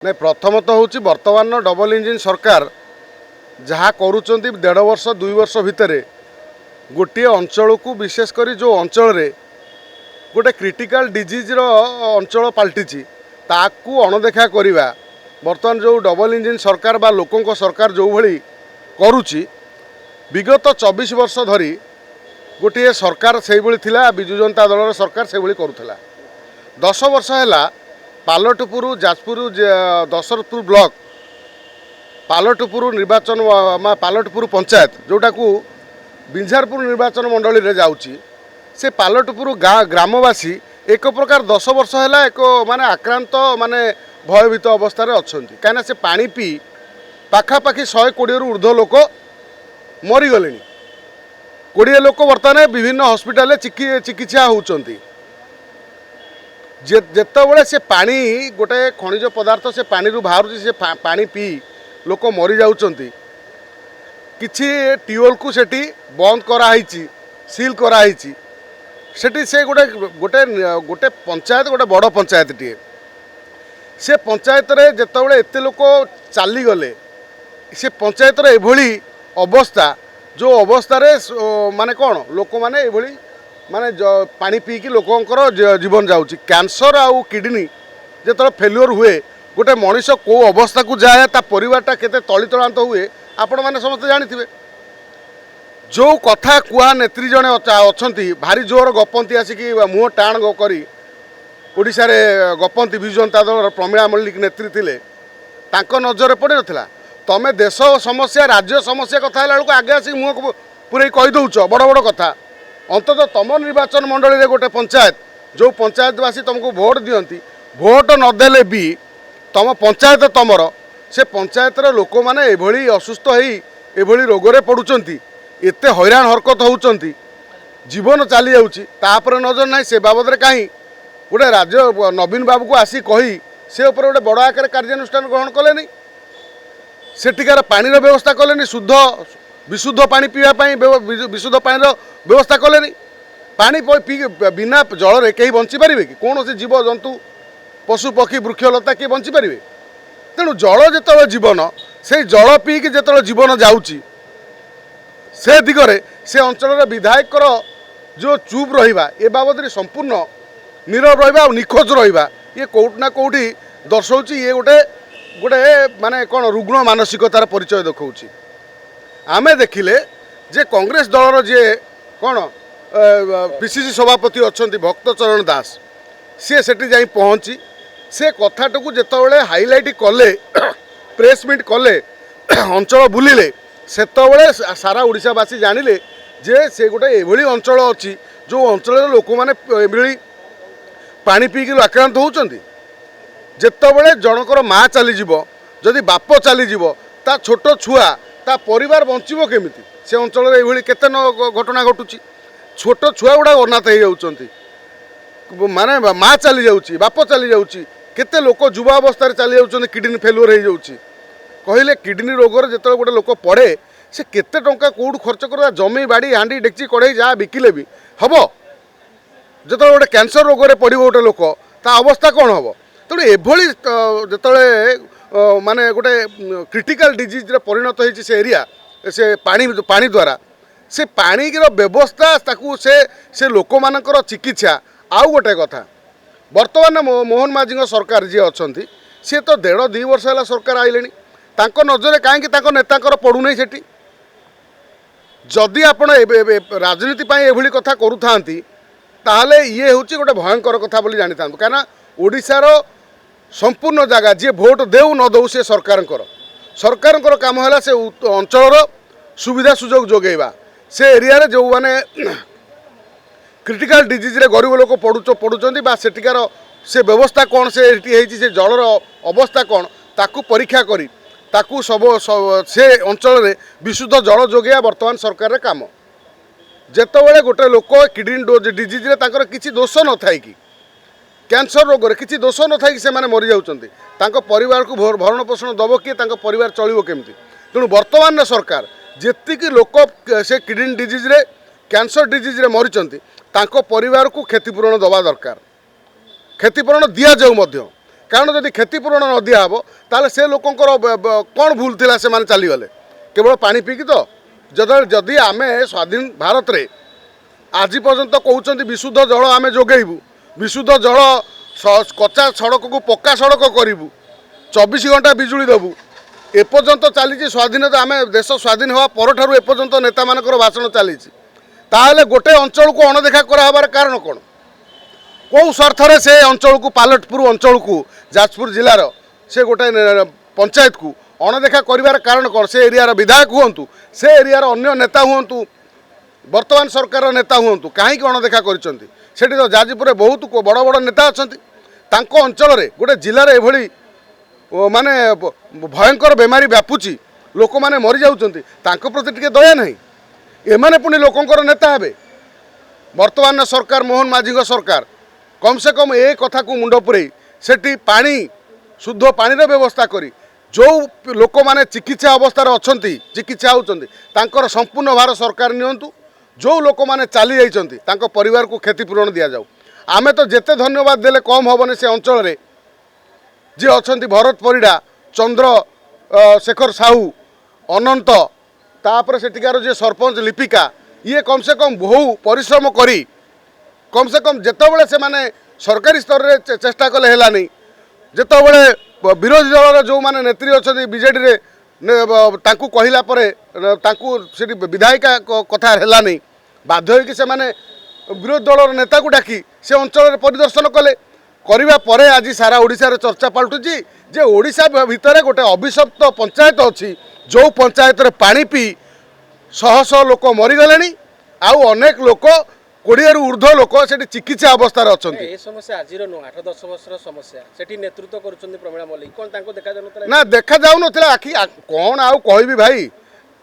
नहीं प्रथमतः हूँ बर्तमान डबल इंजिन सरकार जहाँ करुँच 1.5 वर्ष 2 वर्ष भितर गोटे अंचल को विशेषकर जो अंचल रे गोटे क्रिटिकल डिजीज अंचल पलटि ताकू अणदेखा करवा बर्तमान जो डबल इंजिन सरकार बा लोकों सरकार जो भली करुँची विगत 24 वर्ष धरी गोटे सरकार से थिला बिजु जनता दल सरकार से करुला 10 वर्ष है पालटपुर जाजपुर दशरथपुर ब्लॉक पालटपुर निर्वाचन पालटपुर पंचायत जोटा को बिंझारपुर निर्वाचन मंडली रे जाउची से पालटपुर ग्रामवासी एक प्रकार 10 वर्ष है एक माने आक्रांत माने भयभीत अवस्था अच्छा कहीं से पानी पी पाखापाखि 120 रु ऊर्ध्व लोक मरीगले 20 लोक बर्तमान विभिन्न हॉस्पिटल चिकित्सा होउचंती जेतबले से पानी गोटे खनिज पदार्थ से पानी रू बाहर से पानी पी लोक मरी जाउचंती किछि ट्यूबवेल को सेठी बंद कराई सील कराई सेठी से गोटे गोटे गोटे पंचायत गोटे बड़ पंचायत टी से पंचायत रे जेतबले एते लोक चली गले से पंचायत रे एभली अवस्था जो अवस्था रे माने कोन लोक माने एभली माने पानी पीकी लोकंकर जीवन जाऊँगी कैंसर आउ किडनी जो फेल्योर हुए गोटे मनीष को अवस्था को जाए ता परिवारटा केते तलितलांत हुए आपण मैंने समस्त जानी जो कथा कुआ नेत्री जड़े अच्छा भारी जोर गपंती आसिक मुह टाण करी ओडिशा रे गपंती बिजु जनता दल प्रमीला मल्लिक नेत्री थिले तांको नजर पड़ नाला तमें देश समस्या राज्य समस्या कथा बेलू आगे आसिक मुह पूरे कही दौच बड़ बड़ कथा अंततः तुम निर्वाचन मंडली रे गोटे पंचायत जो पंचायतवासी तुमको भोट दियंती भोट नदेले भी तुम पंचायत तुमर से पंचायत लोक मैंने एभली असुस्थ होई रोगरे पड़ुचंती एते हैरान हरकत होउचंती जीवन चली जाउची तापर नजर ना से बाबद कहीं गोटे राज्य नवीन बाबू को आसी कही से ऊपर गोटे बड़ आकार कार्यानुष्ठान ग्रहण कले सेठिकार पानी व्यवस्था कले शुद्ध विशुद्ध पानी पीवाई विशुद्ध पानी व्यवस्था कले पानी पी बिना जल रे कहीं बंची पारे कि कौन से जीव जंतु पशु पक्षी वृक्षलता किए बंची पारे तेणु जल जो जीवन से जल पीक जो जीवन जाऊँगी से दिगरे से अंचल विधायकर जो चुप रहा ए बाबद संपूर्ण नीरव रहा और निखोज रहा ये कौटना कौटी दर्शाऊँ ये गोटे गोटे माने कौन रुग्ण मानसिकतार परिचय देखा आमे देखिले जे कांग्रेस दलर जे कौन पीसीसी सभापति अच्छा भक्तचरण दास सी सेठी जाई पहुँची से कथाटा को जितेबाला हाइलाइट कले प्रेस मीट कले अंचल बुलिले सेतबले सारा ओडिशावासी जानिले जे से गोटे एभली अंचल अच्छी जो अंचल लोक मैंने एभली पानी पीकी आक्रांत होउचंती जेतबले जनकर माँ चलीज जदि बाप चलीज ता छोट छुआ ता परिवार बंचब केमिति से अंचल ये केते घटना घटुची छोट छुआ गुड़ा अनाथ हो जाती माने माँ चली जाऊँगी बाप चली जाऊँगी केते लोक युवा अवस्था चली जाऊँ किडनी फेल्योर हो जाऊँगी कहले किडनी रोगर जो गोटे लोक पड़े से केते टंका कौट खर्च कर जमी बाड़ी हांडी डेक्ची कड़े जहाँ बिकिले भी हम जो गोटे कैंसर रोग पड़ गोटे लोक ता अवस्था कौन हम तेणु एभली जो माने गोटे क्रिटिकल डिजीज परिणत होती से एरिया से पानी द्वारा से पानी व्यवस्था ताकू से लोक मानकर चिकित्सा आउ गोटे कथा वर्तमान मोहन माझी सरकार जी अच्छा सी तो 1.5-2 वर्ष है सरकार आइले नजर कहीं नेता पड़ूना से जदि आप राजनीति एभली कथा करूँ ताहले ये हूँ गोटे भयंकर कथा बोली जानी था कहीं ओडिशार संपूर्ण जगह जी भोट देउ न दौ से सरकार काम है से अंचल सुविधा सुजोग जोगेवा से एरिया रे जो माने क्रिटिकल डिजीज रे गरीब लोक पड़ुचंती बा सेटिकार से व्यवस्था कौन से जलर अवस्था कौन ताकू परीक्षा करी ताकू सब से अंचल रे विशुद्ध जल जोगेया वर्तमान सरकार रे काम जेतबेले गोटे लोक किडनी डिजीज रे ताकर किछि दोष न थाई कि कैंसर रोग किसी दोष न था कि मरी जाऊँच परिवार को भरण पोषण दब किए परिवार चलो केमती तेणु वर्तमान सरकार जी लोक से किडनी डिजीज रे कैंसर डिजीज रे मरीचंती परिवार को क्षतिपूरण दवा दरकार क्षतिपूरण दि जाऊ कारण जदि क्षतिपूरण न दिहब ताले से लोकंकर कौन भूल थिला से माने चलीगले केवल पानी पीकी तो जदि आमे स्वाधीन भारत रे आज पर्यंत कहते विशुद्ध जल आम जोगेबू विशुद्ध जल कच्चा सड़क को पक्का सड़क करूँ 24 घंटा बिजुली देवु एपर्यंत चली स्वाधीनता आम देश स्वाधीन हवा पर एपर्यंत नेता मानकर भाषण चली ताहले गोटे अंचल को अणदेखा करार कारण कौन कौ स्वार्थ से अंचल को पालटपुर अंचल को जाजपुर जिलार से गोटे पंचायत को अणदेखा कर कारण कौन से एरियार विधायक हूँ से एरियार अन्य नेता हूँ वर्तमान सरकार नेता हूँ कहीं अणदेखा कर तो जाजपुर बहुत बड़ बड़ नेता अच्छा अंचल गोटे जिलार एभली माने भयंकर बेमारी व्यापुची लोक मैंने मरी जाउछंती तांको प्रति टिके दया नहीं एमाने पुणी लोकंकर नेता हेबे वर्तमान सरकार मोहन माझी सरकार कम से कम ए कथा को मुंड पुरई सेठी पानी शुद्ध पानी व्यवस्था करी जो लोक मैंने चिकित्सा अवस्था अच्छी चिकित्सा होती तांकर संपूर्ण भार सरकार नियंतु जो लोक मैंने चली जाइछंती तांको परिवार को क्षतिपूरण दि जाऊ आमे तो जेते धन्यवाद देले कम हेबनी से अंचल रे जे अच्छा भरत परिडा चंद्र शेखर साहू अनंत तापर सेठिकार जे सरपंच लिपिका ये कम से कम बहु परिश्रम करी कम से कम जितेबाला से माने सरकारी स्तर रे चेष्टा कले है नहीं जितेबाला विरोधी दल जो माने नेत्री अच्छा बीजेडी तांकू कहला विधायिका कथा है नहीं बाध्य होगी से माने विरोधी दल नेता को डाकी से अंचल परिदर्शन कले करने पर आज सारा ओडिशा चर्चा पलटुची जे ओडिशा भितर गोटे अभिशप्त पंचायत अच्छी जो पंचायत रे पानी पी शह शह लोक मरीगले आउ अनेक लोक 20 रु ऊर्ध्व लोक से चिकित्सा अवस्था अच्छा समस्या आज 8-10 वर्षर समस्या से नेतृत्व करुँच प्रमीणा मल्लिक कौन देखा जाऊन ना देखा जाऊन आखि कौन आउ कहबी भाई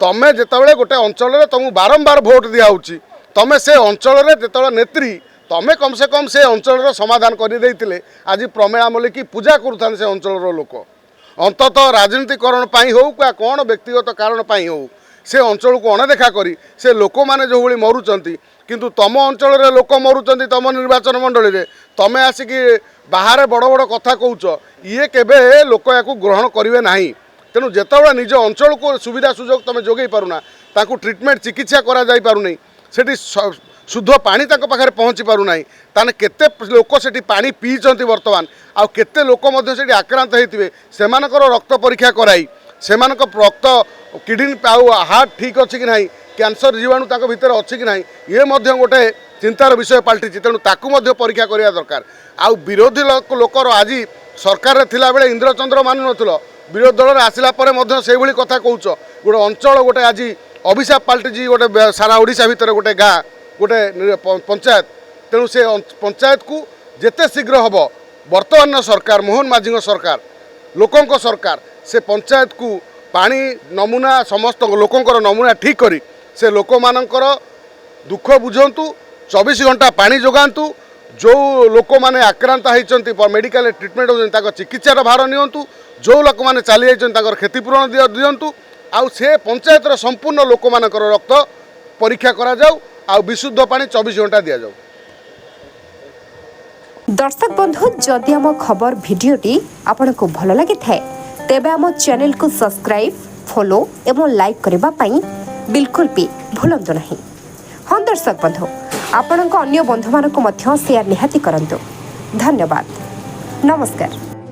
तमें जिते गोटे अंचल तुमको बारंबार भोट दिखाऊँगी तमें से अंचल जो नेत्री तमें कम से कम से अंचल समाधान कर आज प्रमीणा मल्लिक पूजा करुता से अंचल लोक अंततः राजनीतिकरण हो कौन व्यक्तिगत कारण हो से अंचल को अणदेखा करी से लोक मैंने जो भाई मरुंच किंतु तम अंचल लोक मरुंच तम निर्वाचन मंडली रे तमें आसिक बाहर बड़ बड़ कथा कौच ये केबे लोक या ग्रहण करेंगे ना तेणु जितेबाला निज अंचल को सुविधा सुजोग तुम जोगे पारुना ताकू ट्रिटमेंट चिकित्सा करा जाई पारुनी सेठी शुद्ध पानी पाखे पहुँची पारना ताने केते लोक से पानी पीछे वर्तमान आउ केते लोक से आक्रांत होते से रक्त परीक्षा कराई से रक्त किडनी आउ हार्ट ठीक अच्छी कि ना कैंसर जीवाणु भितर अच्छी कि ना ये गोटे चिंतार विषय पलटि तेणु ताकू परीक्षा करवा दरकार आउ विरोधी लोकर आज सरकार थिला बेले इंद्रचंद्र मानु नथिल विरोधी दल आसला से भली कथा कौच गोटे अंचल गोटे आज अभिशाप पलटि गोटे सारा ओडिशा भितर गोटे गाँ गोटे पंचायत तेणु से पंचायत को जेते शीघ्र हम वर्तमान सरकार मोहन माझी सरकार लोकों सरकार से पंचायत को पानी नमूना समस्त लोकों नमूना ठीक करी से लोक मानकर दुख बुझंतु 24 घंटा पानी जोगांतु जो लोक मैंने आक्रांत होती मेडिकल ट्रिटमेंट होती चिकित्सार भार नियंतु जो लोक मैंने चली जाइए क्षतिपूरण दिंतु आउ से पंचायत संपूर्ण लोक मानकर रक्त परीक्षा करा जाऊ आ विशुद्ध पानी 24 घंटा दि जाऊ। दर्शक बंधु जदि आम खबर भिडियोटी आपन को भल लगी थाए तेबे आम चैनल को सब्सक्राइब फॉलो एवं लाइक करबा पई बिल्कुल भी भूलंतु नहीं। हाँ दर्शक बंधु आपण अन्य बंधु मानक मध्य शेयर निहाती करंतु। धन्यवाद। नमस्कार।